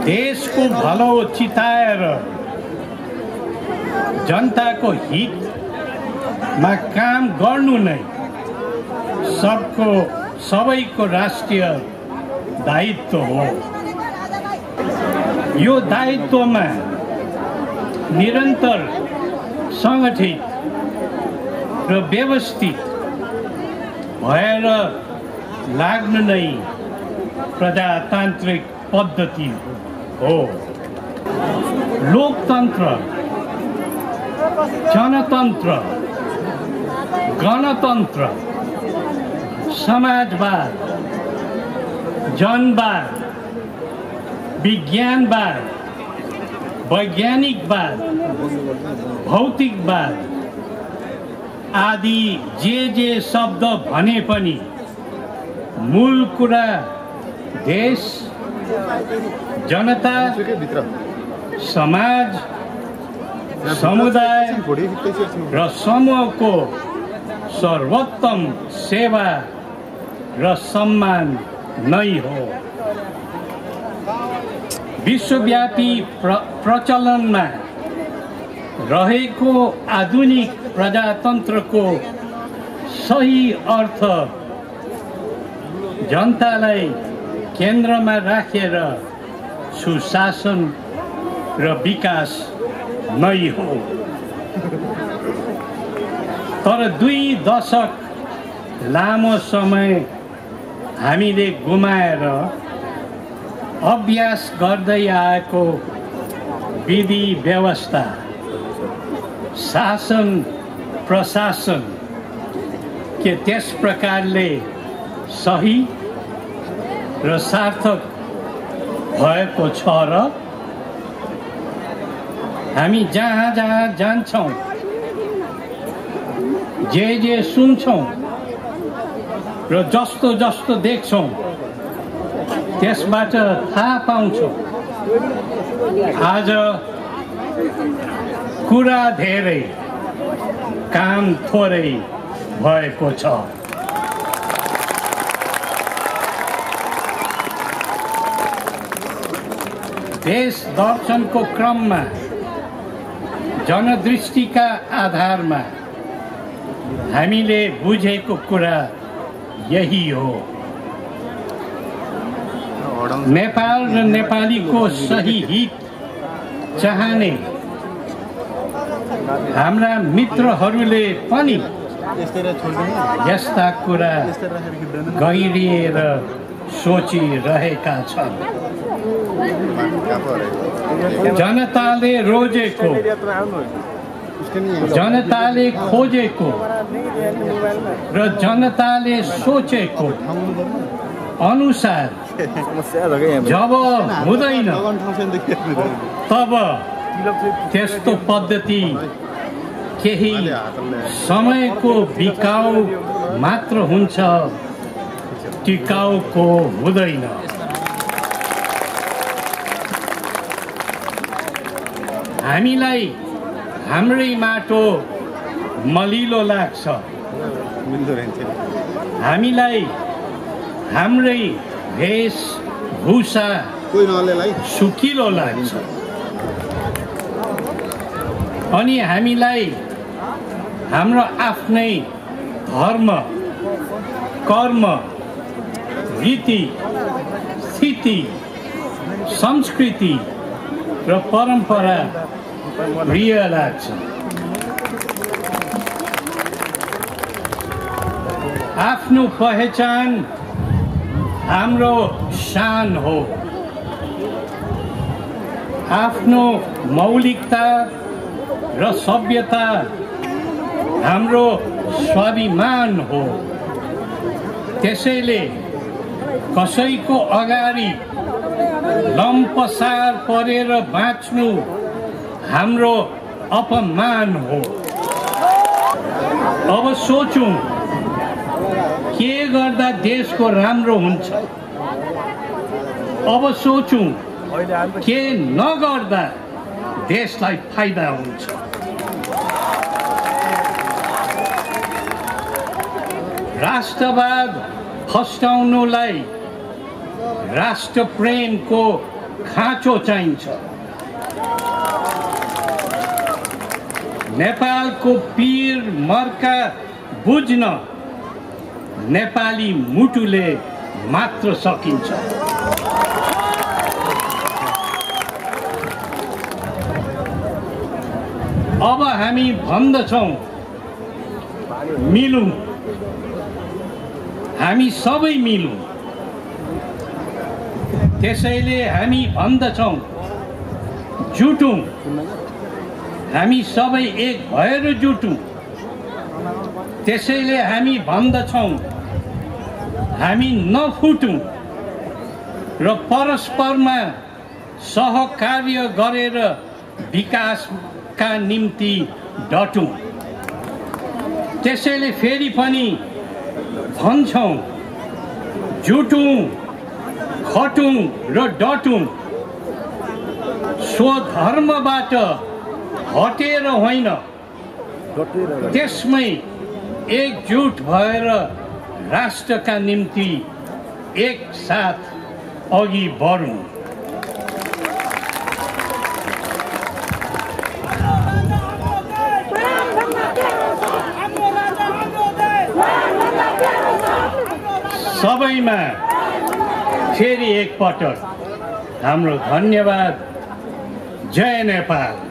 देशको भलो चिताएर जनताको हितमा काम गर्नु नै सबैको राष्ट्रिय दायित्व हो। यो दायित्वमा निरन्तर सङ्गठित र व्यवस्थित भएर लाग्नु नै प्रजातान्त्रिक पद्धति हो। लोकतन्त्र, जनतन्त्र, गणतन्त्र, समाजवाद, जनवाद, विज्ञानवाद, वैज्ञानिकवाद, भौतिकवाद आदि जे शब्द भने पनि मूल कुरा देश, जनता, समाज, समुदाय र समूहको सर्वोत्तम सेवा र सम्मान नै हो। विश्वव्यापी प्रचलनमा रहेको आधुनिक प्रजातन्त्रको सही अर्थ जनतालाई केन्द्रमा राखेर सुशासन र विकास नै हो। तर 2 दशक लामो समय हामीले गुमाएर अभ्यास गर्दै आएको विधि व्यवस्था, शासन प्रशासन के त्यस प्रकारले सही र सार्थक भएको छ र? हामी जहाँ जान्छौँ, जे सुन्छौँ र जस्तो देख्छौँ त्यसबाट थाहा पाउँछौँ आज कुरा धेरै, काम थोरै भएको छ। देश दर्शनको क्रममा जनदृष्टिका आधारमा हामीले बुझेको कुरा यही हो। नेपाल र नेपालीको सही हित चाहने हाम्रा मित्रहरूले पनि यस्ता कुरा गहिरिएर सोचिरहेका छन्। जनताले रोजेको, जनताले खोजेको र जनताले सोचेको अनुसार जब हुँदैन तब त्यस्तो पद्धति केही समयको बिकाउ मात्र हुन्छ, टिकाउको हुँदैन। हामीलाई हाम्रै माटो मलिलो लाग्छ, हामीलाई हाम्रै वेशभूषा सुकिलो लाग्छ, अनि हामीलाई हाम्रो आफ्नै धर्म, कर्म, रीति, स्थिति, संस्कृति र परम्परा प्रिय लाग्छ। आफ्नो पहिचान हाम्रो शान हो। आफ्नो मौलिकता र सभ्यता हाम्रो स्वाभिमान हो। त्यसैले कसैको अगाडि लम्पसार परेर बाँच्नु हाम्रो अपमान हो। अब सोचौं के गर्दा देशको राम्रो हुन्छ। अब सोचौं के नगर्दा देशलाई फाइदा हुन्छ। राष्ट्रवाद फस्टाउनुलाई राष्ट्र प्रेमको खाँचो चाहिन्छ। नेपालको पीर मर्का बुझ्न नेपाली मुटुले मात्र सकिन्छ। अब हामी भन्दछौँ मिलौँ, हामी सबै मिलौँ। त्यसैले हामी भन्दछौँ जुटौँ, हामी सबै एक भएर जुटौँ। त्यसैले हामी भन्दछौँ हामी नफुटौँ र परस्परमा सहकार्य गरेर विकासका निम्ति डटौँ। त्यसैले फेरि पनि भन्छौँ जुटौँ, खटौँ र डटौँ। स्वधर्मबाट हटेर होइन, त्यसमै एकजुट भएर राष्ट्रका निम्ति एक साथ अघि बढौँ। सबैमा फेरि एकपटक हाम्रो धन्यवाद। जय नेपाल।